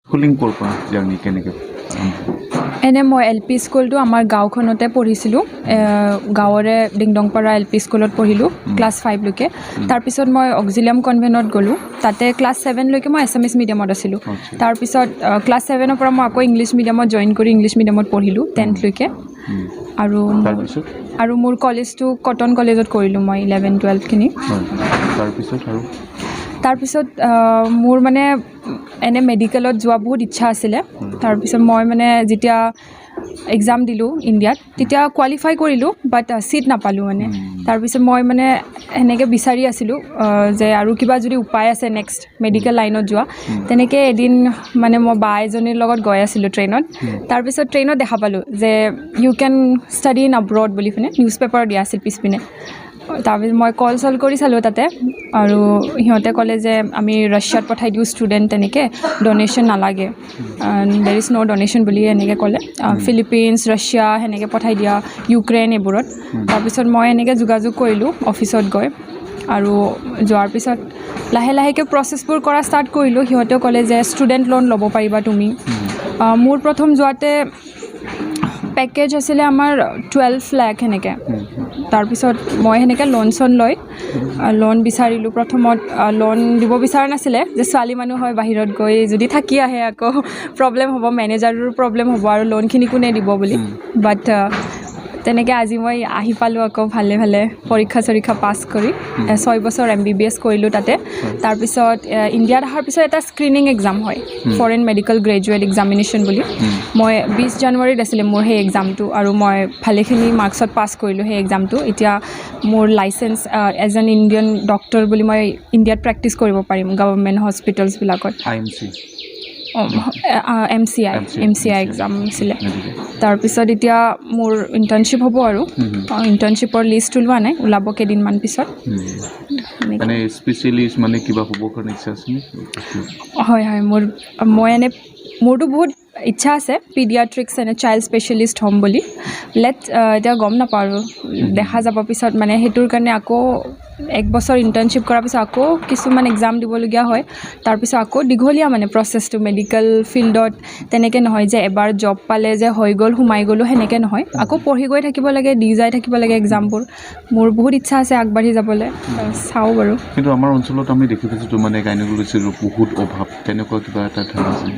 Schooling কৰপৰা journey কেনেকৈ এনে মই LP স্কুলটো আমাৰ গাঁওখনতে পঢ়িছিলোঁ গাঁৱৰে ডিংডংপাৰা LP স্কুলত পঢ়িলোঁ ক্লাছ 5 লৈকে তাৰপিছত মই অক্সিলিয়াম কনভেণ্টত গ'লোঁ তাতে ক্লাছ 7 লৈকে মই এছামিছ মিডিয়ামত আছিলোঁ তাৰপিছত ক্লাছ 7ৰ পৰা মই আকৌ ইংলিছ মিডিয়ামত জইন কৰি ইংলিছ মিডিয়ামত পঢ়িলোঁ 10th লৈকে আৰু মোৰ কলেজটো কটন কলেজত কৰিলোঁ মই 11-12খিনি তাৰপিছত মোৰ মানে এনে মেডিকেলত যোৱা বহুত ইচ্ছা আছিলে তাৰপিছত মই মানে যেতিয়া এক্সাম দিলোঁ ইণ্ডিয়াত তেতিয়া কোৱালিফাই কৰিলোঁ বাট চিট নাপালোঁ মানে তাৰপিছত মই মানে সেনেকৈ বিচাৰি আছিলোঁ যে আৰু কিবা যদি উপায় আছে নেক্সট মেডিকেল লাইনত যোৱা তেনেকৈ এদিন মানে মই বা এজনীৰ লগত গৈ আছিলোঁ ট্ৰেইনত তাৰপিছত ট্ৰেইনত দেখা পালোঁ যে ইউ কেন ষ্টাডি ইন আব্ৰড বুলি পিনে নিউজ পেপাৰ দিয়া আছিল পিছপিনে তাৰপিছত মই কল চল কৰি চালোঁ তাতে আৰু সিহঁতে ক'লে যে আমি ৰাছিয়াত পঠাই দিওঁ ষ্টুডেণ্ট তেনেকৈ ডনেশ্যন নালাগে দেৰ ইজ ন' ডনেশ্যন বুলি এনেকৈ ক'লে ফিলিপিনছ ৰাছিয়া সেনেকৈ পঠাই দিয়া ইউক্ৰেইন এইবোৰত তাৰপিছত মই এনেকৈ যোগাযোগ কৰিলোঁ অফিচত গৈ আৰু যোৱাৰ পিছত লাহে লাহেকৈ প্ৰচেছবোৰ কৰা ষ্টাৰ্ট কৰিলোঁ সিহঁতেও ক'লে যে ষ্টুডেণ্ট লোন ল'ব পাৰিবা তুমি মোৰ প্ৰথম যোৱাতে পেকেজ আছিলে আমাৰ 12 লাখ সেনেকৈ তাৰপিছত মই সেনেকৈ লোন চোন লৈ লোন বিচাৰিলোঁ প্ৰথমত লোন দিব বিচৰা নাছিলে যে ছোৱালী মানুহ হয় বাহিৰত গৈ যদি থাকি আহে আকৌ প্ৰব্লেম হ'ব মেনেজাৰৰো প্ৰব্লেম হ'ব আৰু লোনখিনি কোনে দিব বুলি বাট তেনেকৈ আজি মই আহি পালোঁ আকৌ ভালে ভালে পৰীক্ষা পাছ কৰি 6 বছৰ MBBS কৰিলোঁ তাতে তাৰপিছত ইণ্ডিয়াত অহাৰ পিছত এটা স্ক্ৰিনিং এক্সাম হয় ফৰেন মেডিকেল গ্ৰেজুৱেট এক্সামিনেশ্যন বুলি মই 20 জানুৱাৰীত আছিলে মোৰ সেই এক্সামটো আৰু মই ভালেখিনি মাৰ্কছত পাছ কৰিলোঁ সেই এক্সামটো এতিয়া মোৰ license as an Indian doctor বুলি মই ইণ্ডিয়াত প্ৰেক্টিছ কৰিব পাৰিম গভৰ্ণমেণ্ট হস্পিটেলছবিলাকত MCI এক্সাম আছিলে তাৰপিছত এতিয়া মোৰ ইণ্টাৰ্ণশ্বিপ হ'ব আৰু ইণ্টাৰ্ণশ্বিপৰ লিষ্ট ওলোৱা নাই ওলাব কেইদিনমান পিছত মানে স্পেচিয়েলিষ্ট মানে কিবা হ'ব কাৰণে ইচ্ছা আছে হয় মই এনে মোৰতো বহুত ইচ্ছা আছে পিডিয়াট্ৰিক্স এনে চাইল্ড স্পেচিয়েলিষ্ট হ'ম বুলি এতিয়া গম নাপাওঁ আৰু দেখা যাব পিছত মানে সেইটোৰ কাৰণে আকৌ 1 বছৰ ইণ্টাৰ্ণশ্বিপ কৰাৰ পিছত আকৌ কিছুমান এক্সাম দিবলগীয়া হয় তাৰপিছত আকৌ দীঘলীয়া মানে প্ৰচেছটো মেডিকেল ফিল্ডত তেনেকৈ নহয় যে এবাৰ জব পালে যে হৈ গ'ল সোমাই গ'লোঁ সেনেকৈ নহয় আকৌ পঢ়ি গৈ থাকিব লাগে দি যাই থাকিব লাগে এক্সামবোৰ মোৰ বহুত ইচ্ছা আছে আগবাঢ়ি যাবলৈ চাওঁ বাৰু কিন্তু আমাৰ অঞ্চলত আমি দেখি পাইছোঁ মানে গাইনকলজিৰ বহুত অভাৱ তেনেকুৱা কিবা এটা ধাৰণা আছে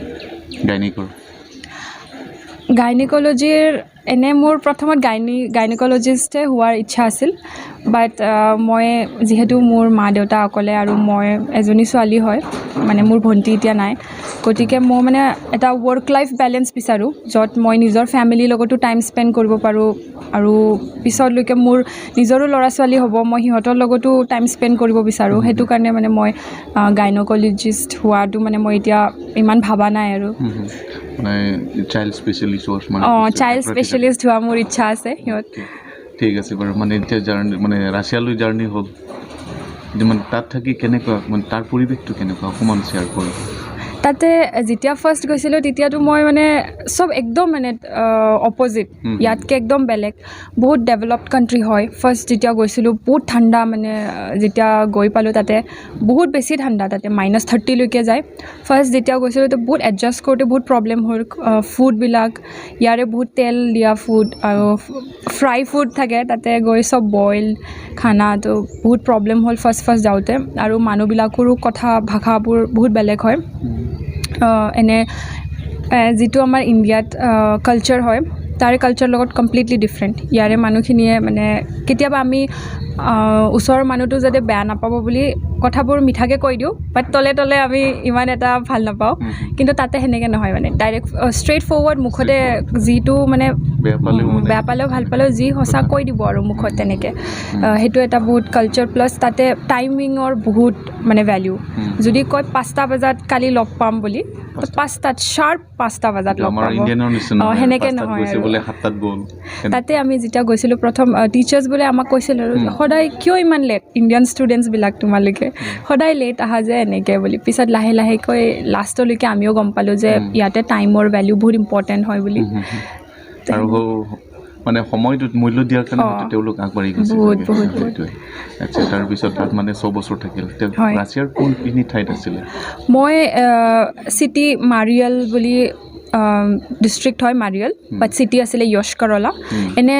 গাইনকলজিৰ এনে মোৰ প্ৰথমত গাইনকলজিষ্টে হোৱাৰ ইচ্ছা আছিল বাট মই যিহেতু মোৰ মা দেউতা অকলে আৰু মই এজনী ছোৱালী হয় মানে মোৰ ভণ্টি এতিয়া নাই গতিকে মই মানে এটা ৱৰ্ক লাইফ বেলেঞ্চ বিচাৰোঁ য'ত মই নিজৰ ফেমিলিৰ লগতো টাইম স্পেণ্ড কৰিব পাৰোঁ আৰু পিছলৈকে মোৰ নিজৰো ল'ৰা ছোৱালী হ'ব মই সিহঁতৰ লগতো টাইম স্পেণ্ড কৰিব বিচাৰোঁ সেইটো কাৰণে মানে মই গাইনকলজিষ্ট হোৱাটো মানে মই এতিয়া ইমান ভাবা নাই আৰু চাইল্ড স্পেচিয়েলিষ্ট হোৱা মোৰ ইচ্ছা আছে সিহঁত ঠিক আছে বাৰু মানে এতিয়া জাৰ্ণি মানে ৰাছিয়ালৈ জাৰ্ণি হ'ল মানে তাত থাকি কেনেকুৱা মানে তাৰ পৰিৱেশটো কেনেকুৱা অকণমান শ্বেয়াৰ কৰোঁ তাতে যেতিয়া ফাৰ্ষ্ট গৈছিলোঁ তেতিয়াতো মই মানে চব একদম মানে অপজিট ইয়াতকৈ একদম বেলেগ বহুত ডেভেলপড কাণ্ট্ৰি হয় ফাৰ্ষ্ট যেতিয়া গৈছিলোঁ বহুত ঠাণ্ডা মানে যেতিয়া গৈ পালোঁ তাতে বহুত বেছি ঠাণ্ডা তাতে -30 লৈকে যায় ফাৰ্ষ্ট যেতিয়া গৈছিলোঁ তো বহুত এডজাষ্ট কৰোঁতে বহুত প্ৰব্লেম হ'ল ফুডবিলাক ইয়াৰে বহুত তেল দিয়া ফুড আৰু ফ্ৰাই ফুড থাকে তাতে গৈ চব বইল খানা তো বহুত প্ৰব্লেম হ'ল ফাৰ্ষ্ট যাওঁতে আৰু মানুহবিলাকৰো ভাষাবোৰ বহুত বেলেগ হয় এনে যিটো আমাৰ ইণ্ডিয়াত কালচাৰ হয় তাৰে কালচাৰৰ লগত কমপ্লিটলি ডিফাৰেণ্ট ইয়াৰে মানুহখিনিয়ে মানে কেতিয়াবা আমি ওচৰৰ মানুহটো যাতে বেয়া নাপাব বুলি কথাবোৰ মিঠাকৈ কৈ দিওঁ বাট তলে তলে আমি ইমান এটা ভাল নাপাওঁ কিন্তু তাতে সেনেকৈ নহয় মানে ডাইৰেক্ট ষ্ট্ৰেইট ফৰৱাৰ্ড মুখতে যিটো মানে বেয়া পালেও ভাল পালেও যি সঁচা কৈ দিব আৰু মুখত তেনেকৈ সেইটো এটা বহুত কালচাৰ প্লাছ তাতে টাইমিঙৰ বহুত মানে ভেলিউ যদি কয় 5টা বজাত কালি লগ পাম বুলি 5টাত শাৰ্প 5টা বজাত লগ পাব সেনেকৈ নহয় তাতে আমি যেতিয়া গৈছিলোঁ প্ৰথম টিচাৰ্ছবোৰে আমাক কৈছিল আৰু সদায় কিয় ইমান লেট ইণ্ডিয়ান ষ্টুডেণ্টছবিলাক তোমালোকে সদায় লেট আহা যে এনেকৈ বুলি পিছত লাহে লাহেকৈ লাষ্টলৈকে আমিও গম পালোঁ যে ইয়াতে টাইমৰ ভেলিউ বহুত ইম্পৰ্টেণ্ট হয় বুলি আৰু মানে সময়টোত মূল্য দিয়াৰ কাৰণে হয়তো তেওঁলোক আগবাঢ়ি গৈছে বহুত চাগে। বহুত সেইটোৱে। আচ্ছা, তাৰপিছত তাত মানে 6 বছৰ থাকিল। তেওঁ হয়। ৰাছিয়াৰ কোনখিনি ঠাইত আছিলে? মই চিটি মাৰিয়াল বুলি ডিষ্ট্ৰিক্ট হয় মাৰিয়াল, বাট চিটি আছিলে য়শকাৰলা। এনে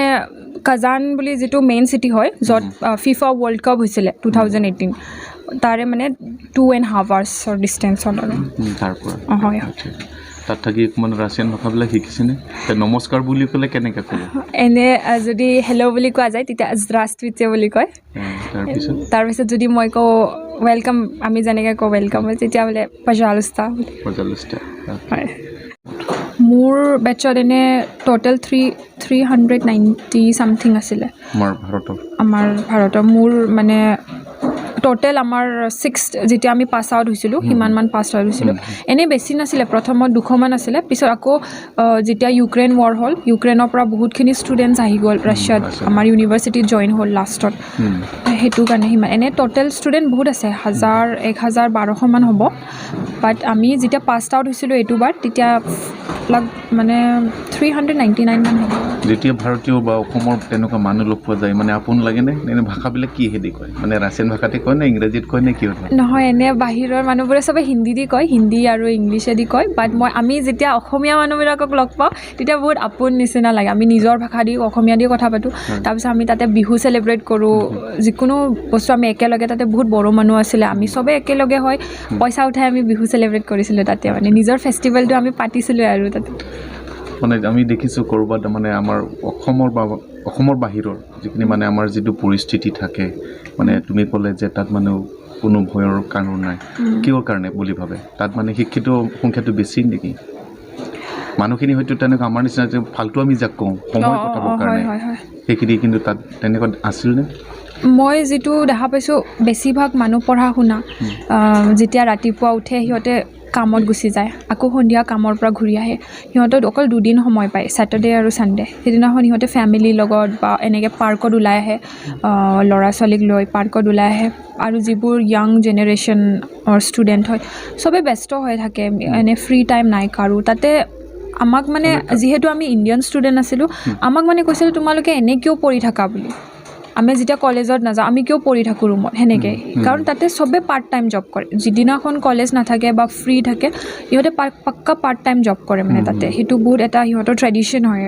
কাজান বুলি যিটো মেইন চিটি হয় য'ত ফিফা ৱৰ্ল্ড কাপ হৈছিলে 2018, তাৰে মানে 2.5 আৱাৰ্ছৰ ডিষ্টেঞ্চত আৰু তাৰ পৰা হয়। আচ্ছা। তাত থাকি মানে ৰাছিয়ান ভাষাবিলাক শিকিছেনে? নমস্কাৰ বুলি ক'লে কেনেকৈ ক'ব? এনে যদি হেল্ল' বুলি কোৱা যায় তেতিয়া zdravstvuyte বুলি কয়। তাৰপিছত যদি মই কওঁ ৱেলকাম, আমি যেনেকৈ কওঁ ৱেলকাম, তেতিয়া বোলে পজালুস্তা বুলি। হয়। মোৰ বেটছত এনে টোটেল 390 চামথিং আছিলে আমাৰ ভাৰতৰ। মোৰ মানে টোটেল আমাৰ 6 যেতিয়া আমি পাছ আউট হৈছিলোঁ সিমানমান পাছ আউট হৈছিলোঁ। এনেই বেছি নাছিলে, প্ৰথমত 200মান আছিলে, পিছত আকৌ যেতিয়া ইউক্ৰেইন ৱাৰ হ'ল, ইউক্ৰেইনৰ পৰা বহুতখিনি ষ্টুডেণ্টছ আহি গ'ল ৰাছিয়াত, আমাৰ ইউনিভাৰ্চিটিত জইন হ'ল লাষ্টত। সেইটো কাৰণে সিমান এনেই টোটেল ষ্টুডেণ্ট বহুত আছে, 1000-1200মান হ'ব। বাট আমি যেতিয়া পাছ আউট হৈছিলোঁ এইটো বাৰ, তেতিয়া মানে 399মান হ'ব। যেতিয়া ভাৰতীয় বা অসমৰ তেনেকুৱা মানুহ লগ পোৱা যায় মানে আপোন লাগেনে? এনে ভাষাবিলাক কি হেদি কয়? মানে ৰাছিয়ান ভাষাতে কয় নে ইংৰাজীত কয় নে কিয় কয়? নহয়, এনে বাহিৰৰ মানুহবোৰে চবে হিন্দী দি কয়, হিন্দী আৰু ইংলিছেদি কয়। বাট আমি যেতিয়া অসমীয়া মানুহবিলাকক লগ পাওঁ তেতিয়া বহুত আপোন নিচিনা লাগে। আমি নিজৰ ভাষা দি অসমীয়া দি কথা পাতোঁ। তাৰপিছত আমি তাতে বিহু চেলিব্ৰেট কৰোঁ, যিকোনো বস্তু আমি একেলগে, তাতে বহুত বড়ো মানুহ আছিলে, আমি চবে একেলগে হয় পইচা উঠাই আমি বিহু চেলিব্ৰেট কৰিছিলোঁ তাতে, মানে নিজৰ ফেষ্টিভেলটো আমি পাতিছিলোঁ আৰু তাতে। মানে আমি দেখিছোঁ ক'ৰবাত মানে আমাৰ অসমৰ বাহিৰৰ যিখিনি মানে আমাৰ যিটো পৰিস্থিতি থাকে, মানে তুমি ক'লে যে তাত মানে কোনো ভয়ৰ কাৰণ নাই, কিহৰ কাৰণে বুলি ভাবে? তাত মানে শিক্ষিত সংখ্যাটো বেছি নেকি? মানুহখিনি হয়তো তেনেকুৱা আমাৰ নিচিনা যে ফাল্টু আমি যাক কওঁ সময় কটাবৰ কাৰণে, সেইখিনি কিন্তু তাত তেনেকুৱা আছিল নে? মই যিটো দেখা পাইছোঁ, বেছিভাগ মানুহ পঢ়া শুনা, যেতিয়া ৰাতিপুৱা উঠে সিহঁতে কামত গুচি যায়, আকৌ সন্ধিয়া কামৰ পৰা ঘূৰি আহে। সিহঁতক অকল 2 দিন সময় পায়, ছেটাৰডে আৰু ছানডে। সেইদিনাখন সিহঁতে ফেমিলিৰ লগত বা এনেকৈ পাৰ্কত ওলাই আহে, ল'ৰা ছোৱালীক লৈ পাৰ্কত ওলাই আহে। আৰু যিবোৰ য়াং জেনেৰেশ্যনৰ ষ্টুডেণ্ট হয় চবেই ব্যস্ত হৈ থাকে, এনে ফ্ৰী টাইম নাই কাৰো তাতে। আমাক মানে যিহেতু আমি ইণ্ডিয়ান ষ্টুডেণ্ট আছিলোঁ, আমাক মানে কৈছিল তোমালোকে এনে কিয় পঢ়ি থাকা বুলি। আমি যেতিয়া কলেজত নাযাওঁ আমি কিয় পঢ়ি থাকোঁ ৰুমত সেনেকৈ, কাৰণ তাতে চবে পাৰ্ট টাইম জব কৰে। যিদিনাখন কলেজ নাথাকে বা ফ্ৰী থাকে সিহঁতে পাক্কা পাৰ্ট টাইম জব কৰে মানে তাতে। সেইটো বহুত এটা সিহঁতৰ ট্ৰেডিশ্যন হয়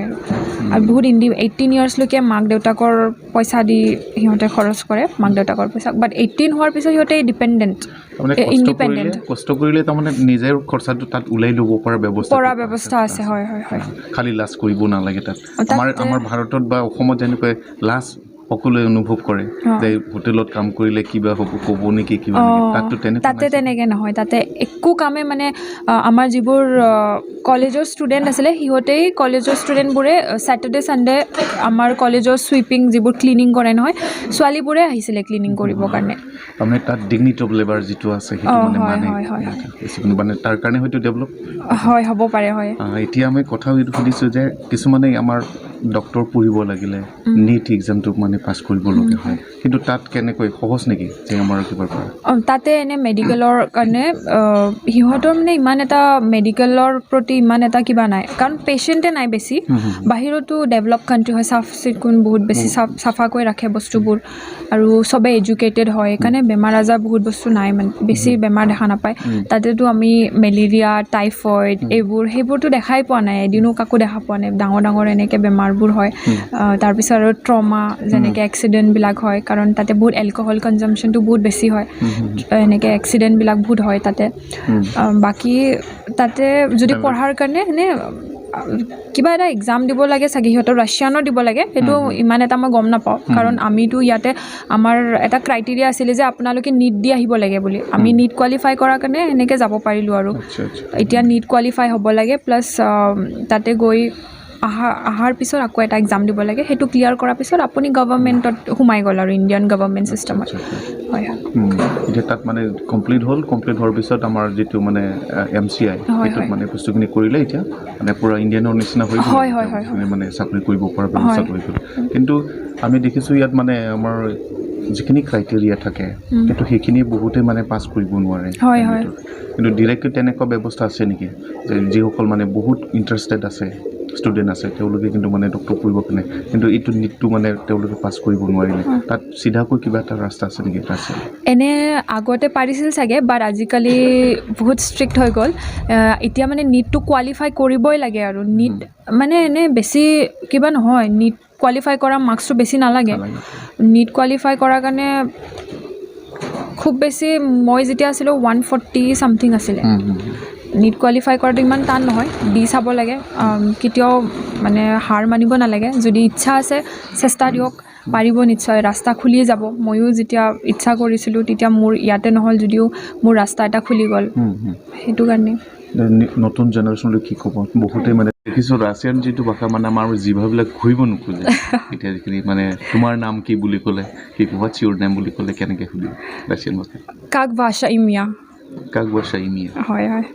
আৰু বহুত 18 ইয়াৰ্ছলৈকে মাক দেউতাকৰ পইচা দি সিহঁতে খৰচ কৰে, মাক দেউতাকৰ পইচা। বাট 18 হোৱাৰ পিছত সিহঁতে ইণ্ডিপেণ্ডেণ্ট, কষ্ট কৰিলে তাৰমানে নিজৰ খৰচাটো তাত ওলাই ল'ব পৰা ব্যৱস্থা আছে। হয় হয় হয়, খালি লাজ কৰিব নালাগে তাত। আমাৰ ভাৰতত বা অসমত যেনেকৈ লাজ সকলোৱে অনুভৱ কৰে যে হোটেলত কাম কৰিলে কিবা হ'ব, ক'ব নেকি কিবা, তাতে তেনেকৈ নহয়। তাতে একো কামে মানে আমাৰ যিবোৰ কলেজৰ ষ্টুডেণ্ট আছিলে সিহঁতেই, কলেজৰ ষ্টুডেণ্টবোৰে ছেটাৰডে ছানডে আমাৰ কলেজৰ চুইপিং যিবোৰ ক্লিনিং কৰে নহয়, ছোৱালীবোৰে আহিছিলে ক্লিনিং কৰিবৰ কাৰণে। তাৰমানে তাত ডিগনিটি অফ লেবাৰ যিটো আছে সেইটো মানে তাৰ কাৰণে হয়তো ডেভেলপ হয় হ'ব পাৰে। হয়, এতিয়া আমি কথা সুধিছোঁ যে কিছুমানে আমাৰ ডক্টৰ পঢ়িব লাগিলে নীট এক্সামটো মানে পাছ কৰিবলগীয়া হয়, কিন্তু তাত কেনেকৈ সহজ নেকি যে আমাৰ কিবাৰ পৰা? তাতে এনে মেডিকেলৰ কাৰণে সিহঁতৰ মানে ইমান এটা মেডিকেলৰ প্ৰতি ইমান এটা কিবা নাই, কাৰণ পেচেণ্টে নাই বেছি। বাহিৰতো ডেভেলপ কাণ্ট্ৰি হয়, চাফ চিকুণ বহুত বেছি চাফাকৈ ৰাখে বস্তুবোৰ, আৰু চবেই এডুকেটেড হয়, সেইকাৰণে বেমাৰ আজাৰ বহুত বস্তু নাই, মানে বেছি বেমাৰ দেখা নাপায়। তাতেতো আমি মেলেৰিয়া, টাইফইড সেইবোৰতো দেখাই পোৱা নাই, এদিনো কাকো দেখা পোৱা নাই। ডাঙৰ ডাঙৰ এনেকৈ বেমাৰবোৰ হয়। তাৰপিছত আৰু ট্ৰমা যেনেকৈ এক্সিডেণ্টবিলাক হয়, কাৰণ তাতে বহুত এলকহল কনজাম্পশ্যনটো বহুত বেছি হয়, এনেকৈ এক্সিডেণ্টবিলাক বহুত হয় তাতে। বাকী তাতে যদি পঢ়াৰ কাৰণে এনেই কিবা এটা এক্সাম দিব লাগে চাগে, সিহঁতৰ ৰাছিয়ানৰ দিব লাগে, সেইটো ইমান এটা মই গম নাপাওঁ। কাৰণ আমিতো ইয়াতে আমাৰ এটা ক্ৰাইটেৰিয়া আছিলে যে আপোনালোকে নীট দি আহিব লাগে বুলি। আমি নীট কোৱালিফাই কৰাৰ কাৰণে এনেকৈ যাব পাৰিলোঁ আৰু। এতিয়া নীট কোৱালিফাই হ'ব লাগে, প্লাছ তাতে গৈ অহাৰ পিছত আকৌ এটা এক্সাম দিব লাগে। সেইটো ক্লিয়াৰ কৰাৰ পিছত আপুনি গভৰ্ণমেণ্টত সোমাই গ'ল আৰু ইণ্ডিয়ান গভৰ্ণমেণ্ট ছিষ্টেমত। হয় হয়, এতিয়া তাত মানে কমপ্লিট হোৱাৰ পিছত আমাৰ যিটো মানে MCI সেইটোত মানে বস্তুখিনি কৰিলে এতিয়া মানে পূৰা ইণ্ডিয়ানৰ নিচিনা হৈ গ'ল, মানে চাকৰি কৰিব পৰা ব্যৱস্থা হৈ গ'ল। কিন্তু আমি দেখিছোঁ ইয়াত মানে আমাৰ যিখিনি ক্ৰাইটেৰিয়া থাকে কিন্তু সেইখিনি বহুতে মানে পাছ কৰিব নোৱাৰে। কিন্তু ডিৰেক্টলি তেনেকুৱা ব্যৱস্থা আছে নেকি যে যিসকল মানে বহুত ইণ্টাৰেষ্টেড আছে ষ্টুডেণ্ট আছে তেওঁলোকে কিন্তু মানে ডক্টৰ পঢ়িব কাৰণে কিন্তু এইটো নীটটো মানে তেওঁলোকে পাছ কৰিব নোৱাৰিলে তাত চিধাকৈ কিবা এটা ৰাস্তা আছে নেকি আছে এনে আগতে পাৰিছিল চাগে বাট আজিকালি বহুত ষ্ট্ৰিক্ট হৈ গ'ল এতিয়া মানে নীটটো কোৱালিফাই কৰিবই লাগে আৰু নীট মানে এনে বেছি কিবা নহয় নীট কোৱালিফাই কৰা মাৰ্কছটো বেছি নালাগে নীট কোৱালিফাই কৰাৰ কাৰণে খুব বেছি মই যেতিয়া আছিলোঁ 140 ছামথিং আছিলে নীট কোৱালিফাই কৰাটো ইমান টান নহয় দি চাব লাগে কেতিয়াও মানে হাৰ মানিব নালাগে যদি ইচ্ছা আছে চেষ্টা দিয়ক পাৰিব নিশ্চয় ৰাস্তা খুলিয়ে যাব ময়ো যেতিয়া ইচ্ছা কৰিছিলোঁ তেতিয়া মোৰ ইয়াতে নহ'ল যদিও মোৰ ৰাস্তা এটা খুলি গ'ল সেইটো কাৰণে নতুন জেনেৰেশ্যনলৈ কি ক'ব বহুতেই মানে দেখিছোঁ ৰাছিয়ান যিটো ভাষা মানে আমাৰ জিভাবিলাক ঘূৰিব নোখোজে এতিয়া যিখিনি মানে তোমাৰ নাম কি বুলি ক'লে কি হোৱাটছ ইউৰ নেম বুলি ক'লে কেনেকৈ সুধিব ৰাছিয়ান ভাষা কাক ভাষা ইমিয়া কাক ভাষা ইমিয়া হয় হয়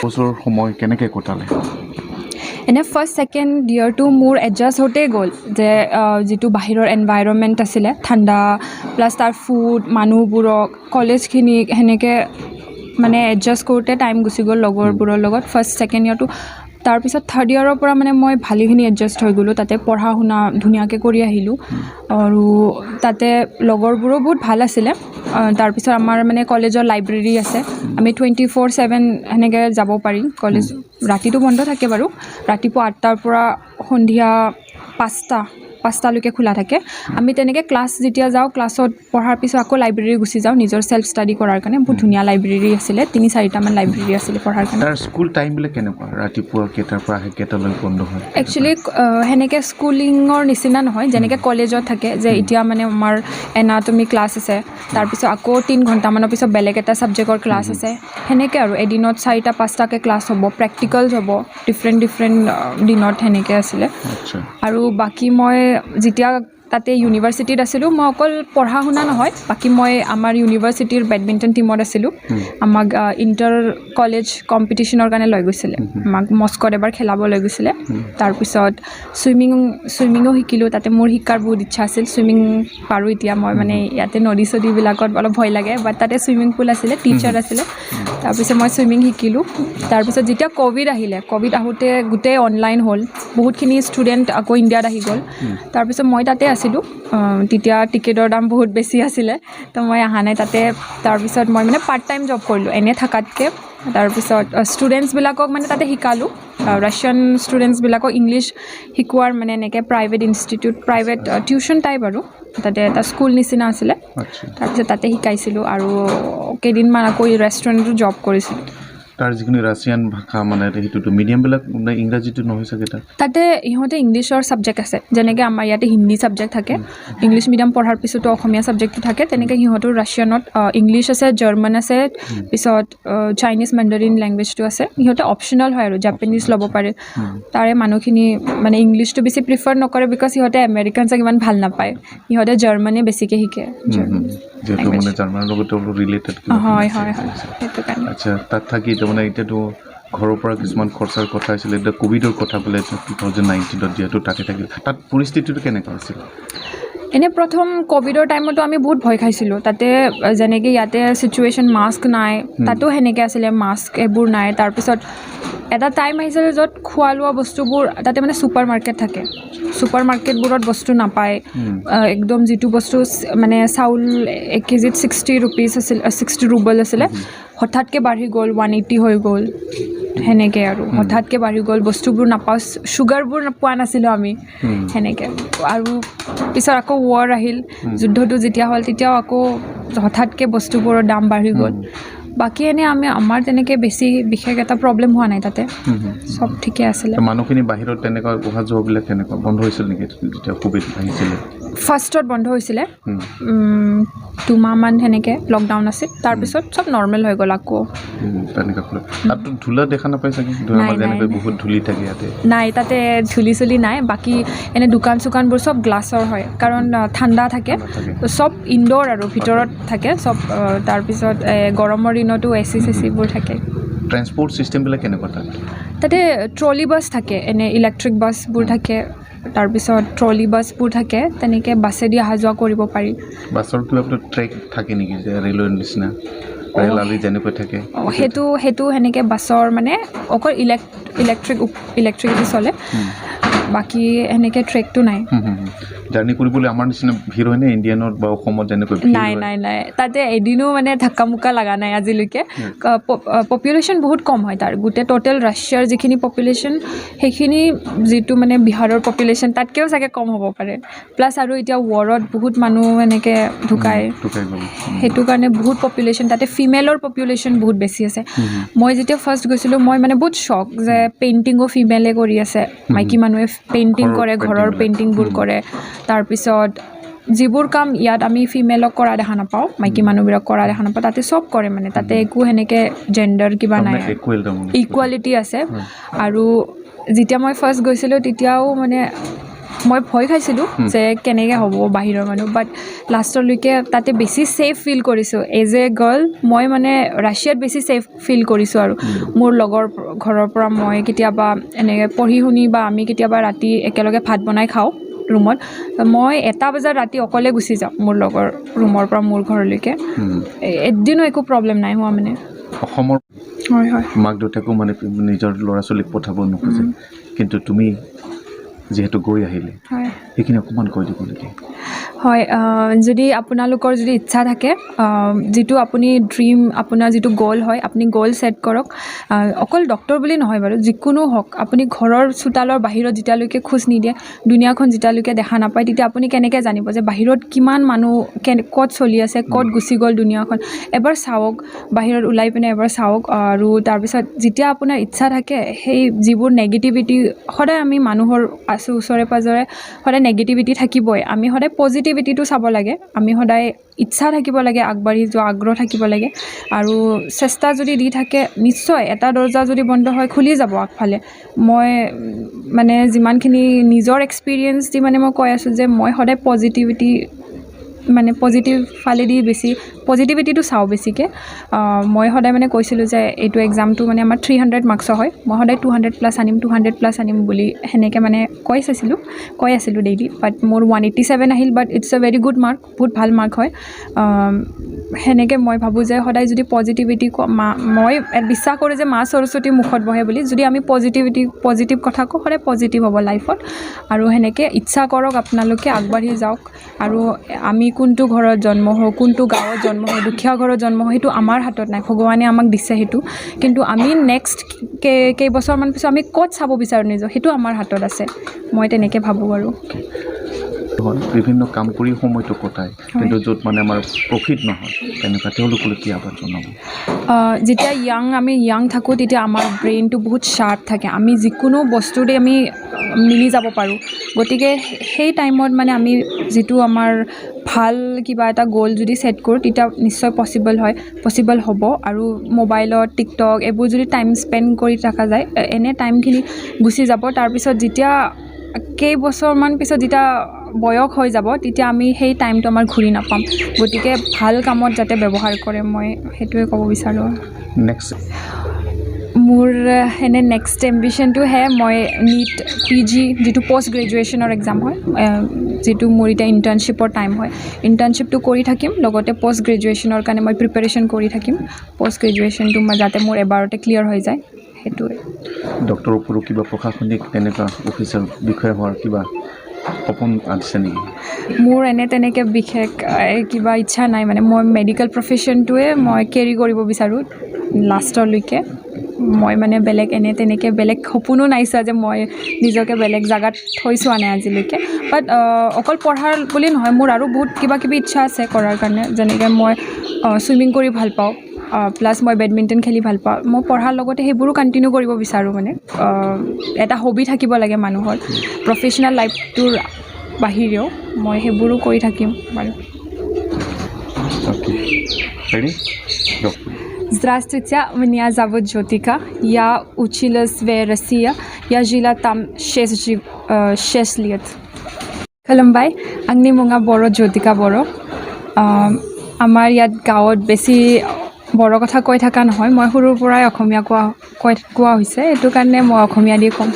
বছৰৰ সময় কেনেকৈ কটালে এনে ফাৰ্ষ্ট ছেকেণ্ড ইয়েৰটো মোৰ এডজাষ্ট হওঁতেই গ'ল যে যিটো বাহিৰৰ এনভাইৰনমেণ্ট আছিলে ঠাণ্ডা প্লাছ তাৰ ফুড মানুহবোৰক কলেজখিনিক সেনেকৈ মানে এডজাষ্ট কৰোঁতে টাইম গুচি গ'ল লগৰবোৰৰ লগত ফাৰ্ষ্ট ছেকেণ্ড ইয়েৰটো তাৰপিছত থাৰ্ড ইয়েৰৰ পৰা মানে মই ভালেখিনি এডজাষ্ট হৈ গ'লোঁ তাতে পঢ়া শুনা ধুনীয়াকৈ কৰি আহিলোঁ আৰু তাতে লগৰবোৰো বহুত ভাল আছিলে তাৰপিছত আমাৰ মানে কলেজৰ লাইব্ৰেৰী আছে আমি 24/7 সেনেকৈ যাব পাৰিম কলেজ ৰাতিটো বন্ধ থাকে বাৰু ৰাতিপুৱা 8টাৰ পৰা সন্ধিয়া 5টালৈকে খোলা থাকে আমি তেনেকৈ ক্লাছ যেতিয়া যাওঁ ক্লাছত পঢ়াৰ পিছত আকৌ লাইব্ৰেৰী গুচি যাওঁ নিজৰ ছেল্ফ ষ্টাডি কৰাৰ কাৰণে বহুত ধুনীয়া লাইব্ৰেৰী আছিলে 3-4টামান লাইব্ৰেৰী আছিলে পঢ়াৰ কাৰণে তাৰ স্কুল টাইমবিলাক কেনেকুৱা ৰাতিপুৱা কেইটাৰ পৰা আহে কেইটালৈ বন্ধ হয় একচুৱেলি সেনেকৈ স্কুলিঙৰ নিচিনা নহয় যেনেকৈ কলেজত থাকে যে এতিয়া মানে আমাৰ এনাটমি ক্লাছ আছে তাৰপিছত আকৌ 3 ঘণ্টামানৰ পিছত বেলেগ এটা ছাবজেক্টৰ ক্লাছ আছে সেনেকৈ আৰু এদিনত 4-5টাকৈ ক্লাছ হ'ব প্ৰেক্টিকেলছ হ'ব ডিফাৰেণ্ট দিনত সেনেকৈ আছিলে আৰু বাকী মই যেতিয়া তাতে ইউনিভাৰ্চিটিত আছিলোঁ মই অকল পঢ়া শুনা নহয় বাকী মই আমাৰ ইউনিভাৰ্চিটিৰ বেডমিণ্টন টীমত আছিলোঁ আমাক ইণ্টাৰ কলেজ কম্পিটিশ্যনৰ কাৰণে লৈ গৈছিলে আমাক মস্কোত এবাৰ খেলাব লৈ গৈছিলে তাৰপিছত চুইমিঙো শিকিলোঁ তাতে মোৰ শিকাৰ বহুত ইচ্ছা আছিল চুইমিং পাৰোঁ এতিয়া মই মানে ইয়াতে নদী চদীবিলাকত অলপ ভয় লাগে বাট তাতে চুইমিং পুল আছিলে টিচাৰ আছিলে তাৰপিছত মই চুইমিং শিকিলোঁ তাৰপিছত যেতিয়া ক'ভিড আহোঁতে গোটেই অনলাইন হ'ল বহুতখিনি ষ্টুডেণ্ট আকৌ ইণ্ডিয়াত আহি গ'ল তাৰপিছত মই তাতে আছিলোঁ তেতিয়া টিকেটৰ দাম বহুত বেছি আছিলে তো মই অহা নাই তাতে তাৰপিছত মই মানে পাৰ্ট টাইম জব কৰিলোঁ এনেই থকাতকৈ তাৰপিছত ষ্টুডেণ্টছবিলাকক মানে তাতে শিকালোঁ ৰাছিয়ান ষ্টুডেণ্টছবিলাকক ইংলিছ শিকোৱাৰ মানে এনেকৈ private institute private tuition type আৰু তাতে এটা স্কুল নিচিনা আছিলে তাৰপিছত তাতে শিকাইছিলোঁ আৰু কেইদিনমান আকৌ ৰেষ্টুৰেণ্টতো জব কৰিছিলোঁ তাৰ যিখিনি ৰাছিয়ান ভাষা মানে সেইটোতো মিডিয়ামবিলাক মানে ইংৰাজীটো নহয় চাগে তাতে ইহঁতে ইংলিছৰ ছাবজেক্ট আছে যেনেকৈ আমাৰ ইয়াতে হিন্দী ছাবজেক্ট থাকে ইংলিছ মিডিয়াম পঢ়াৰ পিছতো অসমীয়া ছাবজেক্টটো থাকে তেনেকৈ সিহঁতৰ ৰাছিয়ানত ইংলিছ আছে জাৰ্মান আছে পিছত চাইনিজ মেণ্ডাৰিন লেংগুৱেজটো আছে সিহঁতে অপশ্যনেল হয় আৰু জাপানীজ ল'ব পাৰে তাৰে মানুহখিনি মানে ইংলিছটো বেছি প্ৰিফাৰ নকৰে বিকজ সিহঁতে আমেৰিকানছক ইমান ভাল নাপায় সিহঁতে জাৰ্মানে বেছিকৈ শিকে যেহেতু মানে জাৰ্মানৰ লগত অলপ ৰিলেটেড হয় সেইটো কাৰণে আচ্ছা তাত থাকি তাৰমানে এতিয়াতো ঘৰৰ পৰা কিছুমান খৰচাৰ কথা আছিলে এতিয়া ক'ভিডৰ কথা বোলে 2019 যিহেতু তাতে থাকিল তাত পৰিস্থিতিটো কেনেকুৱা আছিল এনেই প্ৰথম ক'ভিডৰ টাইমতো আমি বহুত ভয় খাইছিলোঁ তাতে যেনেকৈ ইয়াতে চিটুৱেশ্যন মাস্ক নাই তাতো সেনেকৈ আছিলে মাস্ক এইবোৰ নাই তাৰপিছত এটা টাইম আহিছিলে য'ত খোৱা লোৱা বস্তুবোৰ তাতে মানে ছুপাৰ মাৰ্কেট থাকে ছুপাৰ মাৰ্কেটবোৰত বস্তু নাপায় একদম যিটো বস্তু মানে চাউল 1 কেজিত 60 ৰুপিজ আছিল 60 ৰুবল আছিলে হঠাৎকৈ বাঢ়ি গ'ল 180 হৈ গ'ল সেনেকৈ আৰু হঠাৎকৈ বাঢ়ি গ'ল বস্তুবোৰ নাপাওঁ চুগাৰবোৰ পোৱা নাছিলোঁ আমি সেনেকৈ আৰু পিছত আকৌ ৱাৰ আহিল যুদ্ধটো যেতিয়া হ'ল তেতিয়াও আকৌ হঠাৎকৈ বস্তুবোৰৰ দাম বাঢ়ি গ'ল বাকী এনেই আমাৰ তেনেকৈ বেছি বিশেষ এটা প্ৰব্লেম হোৱা নাই তাতে চব ঠিকে আছিলে মানুহখিনি বাহিৰত তেনেকুৱা অহা যোৱাবিলাক কেনেকুৱা বন্ধ হৈছিল নেকি যেতিয়া ক'ভিড আহিছিলে ফাৰ্ষ্টত বন্ধ হৈছিলে 2 মাহমান সেনেকৈ লকডাউন আছিল তাৰপিছত চব নৰ্মেল হৈ গ'ল আকৌ তেনেকুৱা তাতো ধূলা দেখা নাপাই চাগে যেনেকৈ বহুত ধূলি থাকে ইয়াতে নাই তাতে ধূলি চুলি নাই বাকী এনে দোকান চোকানবোৰ চব গ্লাছৰ হয় কাৰণ ঠাণ্ডা থাকে চব ইনড'ৰ আৰু ভিতৰত থাকে চব তাৰপিছত গৰমৰ দিনতো এচি চেচিবোৰ থাকে ট্ৰেন্সপৰ্ট চিষ্টেমবিলাক কেনেকুৱা তাতে ট্ৰলি বাছ থাকে এনে ইলেক্ট্ৰিক বাছবোৰ থাকে তাৰপিছত ট্ৰলি বাছবোৰ থাকে তেনেকৈ বাছেদি অহা যোৱা কৰিব পাৰি বাছৰ কিবা ট্ৰেক থাকে নেকি যে ৰেলৱেৰ নিচিনা লালি যেনেকৈ থাকে সেইটো সেনেকৈ বাছৰ মানে অকল ইলেক্ট্ৰিক চলে বাকী সেনেকৈ ট্ৰেকটো নাই জাৰ্ণি কৰিবলৈ আমাৰ নিচিনা ভিৰ হয়নে ইণ্ডিয়ানত বা অসমত যেনেকৈ নাই তাতে এদিনো মানে ধাক্কা মুক্কা লগা নাই আজিলৈকে পপুলেশ্যন বহুত কম হয় তাৰ গোটেই টোটেল ৰাছিয়াৰ যিখিনি পপুলেশ্যন সেইখিনি যিটো মানে বিহাৰৰ পপুলেশ্যন তাতকৈও চাগে কম হ'ব পাৰে প্লাছ আৰু এতিয়া ৱাৰত বহুত মানুহ এনেকৈ ঢুকায় সেইটো কাৰণে বহুত পপুলেশ্যন তাতে ফিমেলৰ পপুলেশ্যন বহুত বেছি আছে মই যেতিয়া ফাৰ্ষ্ট গৈছিলোঁ মই মানে বহুত শ্বক যে পেইণ্টিঙো ফিমেলে কৰি আছে মাইকী মানুহে পেইণ্টিং কৰে ঘৰৰ পেইণ্টিংবোৰ কৰে তাৰপিছত যিবোৰ কাম ইয়াত আমি ফিমেলক কৰা দেখা নাপাওঁ মাইকী মানুহবোৰক কৰা দেখা নাপাওঁ তাতে চব কৰে মানে তাতে একো সেনেকৈ জেণ্ডাৰ কিবা নাই ইকুৱেলিটি আছে আৰু যেতিয়া মই ফাৰ্ষ্ট গৈছিলোঁ তেতিয়াও মানে মই ভয় খাইছিলোঁ যে কেনেকৈ হ'ব বাহিৰৰ মানুহ বাট লাষ্টলৈকে তাতে বেছি ছেফ ফিল কৰিছোঁ এজ এ গাৰ্ল মই মানে ৰাছিয়াত বেছি ছেফ ফিল কৰিছোঁ আৰু মোৰ লগৰ ঘৰৰ পৰা মই কেতিয়াবা এনেকৈ পঢ়ি শুনি বা আমি কেতিয়াবা ৰাতি একেলগে ভাত বনাই খাওঁ ৰুমত মই 1টা বজাত ৰাতি অকলে গুচি যাওঁ মোৰ লগৰ ৰুমৰ পৰা মোৰ ঘৰলৈকে এদিনো একো প্ৰব্লেম নাই হোৱা মানে অসমৰ হয় মাক দেউতাকো মানে নিজৰ ল'ৰা ছোৱালীক পঠাব নোখোজে কিন্তু তুমি যিহেতু গৈ আহিলে সেইখিনি অকণমান কৈ দিব নেকি হয় যদি আপোনালোকৰ যদি ইচ্ছা থাকে যিটো আপুনি ড্ৰিম আপোনাৰ যিটো গ'ল হয় আপুনি গ'ল ছেট কৰক অকল ডক্টৰ বুলি নহয় বাৰু যিকোনো হওক আপুনি ঘৰৰ চোতালৰ বাহিৰত যেতিয়ালৈকে খোজ নিদিয়ে দুনিয়াখন যেতিয়ালৈকে দেখা নাপায় তেতিয়া আপুনি কেনেকৈ জানিব যে বাহিৰত কিমান মানুহ ক'ত চলি আছে ক'ত গুচি গ'ল দুনিয়াখন এবাৰ চাওক বাহিৰত ওলাই পিনে এবাৰ চাওক আৰু তাৰপিছত যেতিয়া আপোনাৰ ইচ্ছা থাকে সেই যিবোৰ নেগেটিভিটি সদায় আমি মানুহৰ আছোঁ ওচৰে পাঁজৰে সদায় নেগেটিভিটি থাকিবই আমি সদায় পজিটিভিটিটো চাব লাগে আমি সদায় ইচ্ছা থাকিব লাগে আগবাঢ়ি যোৱা আগ্ৰহ থাকিব লাগে আৰু চেষ্টা যদি দি থাকে নিশ্চয় এটা দৰ্জা যদি বন্ধ হয় খুলি যাব আগফালে মই মানে যিমানখিনি নিজৰ এক্সপিৰিয়েঞ্চ দি মানে মই কৈ আছোঁ যে মই সদায় পজিটিভিটি মানে পজিটিভ ফালেদি বেছি পজিটিভিটিটো চাওঁ বেছিকৈ মই সদায় মানে কৈছিলোঁ যে এইটো এক্সামটো মানে আমাৰ 300 মাৰ্কছৰ হয় মই সদায় 200+ আনিম বুলি সেনেকৈ মানে কৈ আছিলোঁ ডেইলি বাট মোৰ 187 আহিল but it's a very good mark বহুত ভাল মাৰ্ক হয় সেনেকৈ মই ভাবোঁ যে সদায় যদি পজিটিভিটি মই বিশ্বাস কৰোঁ যে মা সৰস্বতী মুখত বহে বুলি যদি আমি পজিটিভ কথা কওঁ সদায় পজিটিভ হ'ব লাইফত আৰু সেনেকৈ ইচ্ছা কৰক আপোনালোকে আগবাঢ়ি যাওক আৰু আমি কোনটো ঘৰত জন্ম হওঁ কোনটো গাঁৱত জন্ম হওঁ দুখীয়া ঘৰত জন্ম হওঁ সেইটো আমাৰ হাতত নাই ভগৱানে আমাক দিছে সেইটো কিন্তু আমি নেক্সট কেইবছৰমান পিছত আমি ক'ত চাব বিচাৰোঁ নিজৰ সেইটো আমাৰ হাতত আছে মই তেনেকৈ ভাবোঁ আৰু বিভিন্ন কাম কৰি সময়টো কটায় কিন্তু য'ত মানে আমাৰ প্ৰফিট নহয় তেনেকুৱা তেওঁলোকলৈ কি আহ্বান জনাব যেতিয়া আমি য়াং থাকোঁ তেতিয়া আমাৰ ব্ৰেইনটো বহুত শ্বাৰ্প থাকে আমি যিকোনো বস্তুতে আমি মিলি যাব পাৰোঁ গতিকে সেই টাইমত মানে আমি যিটো আমাৰ ভাল কিবা এটা গ'ল যদি ছেট কৰোঁ তেতিয়া নিশ্চয় পচিবল হ'ব আৰু মোবাইলত টিকটক এইবোৰ যদি টাইম স্পেণ্ড কৰি থকা যায় এনে টাইমখিনি গুচি যাব তাৰপিছত যেতিয়া কেইবছৰমান পিছত যেতিয়া বয়স হৈ যাব তেতিয়া আমি সেই টাইমটো আমাৰ ঘূৰি নাপাম গতিকে ভাল কামত যাতে ব্যৱহাৰ কৰে মই সেইটোৱে ক'ব বিচাৰোঁ মোৰ এনে নেক্সট এম্বিশ্যনটোহে মই নীট PG যিটো পষ্ট গ্ৰেজুৱেশ্যনৰ এক্সাম হয় যিটো মোৰ এতিয়া ইণ্টাৰ্ণশ্বিপৰ টাইম হয় ইণ্টাৰ্ণশ্বিপটো কৰি থাকিম লগতে পষ্ট গ্ৰেজুৱেশ্যনৰ কাৰণে মই প্ৰিপেৰেশ্যন কৰি থাকিম পষ্ট গ্ৰেজুৱেশ্যনটো মই যাতে মোৰ এবাৰতে ক্লিয়াৰ হৈ যায় সেইটোৱে ডক্টৰৰ উপৰিও কিবা প্ৰশাসনিক তেনেকুৱা অফিচাৰ বিষয়া হোৱাৰ কিবা সপোন আছে নেকি মোৰ এনে তেনেকৈ বিশেষ কিবা ইচ্ছা নাই মানে মই মেডিকেল প্ৰফেশ্যনটোৱে মই কেৰি কৰিব বিচাৰোঁ লাষ্টলৈকে মই মানে তেনেকৈ বেলেগ সপোনো নাই চোৱা যে মই নিজকে বেলেগ জেগাত থৈ চোৱা নাই আজিলৈকে বাট অকল পঢ়াৰ বুলি নহয় মোৰ আৰু বহুত কিবা কিবি ইচ্ছা আছে কৰাৰ কাৰণে যেনেকৈ মই চুইমিং কৰি ভাল পাওঁ প্লাছ মই বেডমিণ্টন খেলি ভাল পাওঁ মই পঢ়াৰ লগতে সেইবোৰো কণ্টিনিউ কৰিব বিচাৰোঁ মানে এটা হবি থাকিব লাগে মানুহৰ প্ৰফেশ্যনেল লাইফটোৰ বাহিৰেও মই সেইবোৰো কৰি থাকিম বাৰু Здравствуйте, меня зовут Джотика. Я училась в России. Я жила там 6 лет. Колумбай, Агни Мунга Боро, Джотика Боро. আমাৰ ইয়াত গাঁৱত বেছি বড়ো কথা কৈ থকা নহয় মই সৰুৰ পৰাই অসমীয়া কোৱা হৈছে এইটো কাৰণে মই অসমীয়া দি ক'ম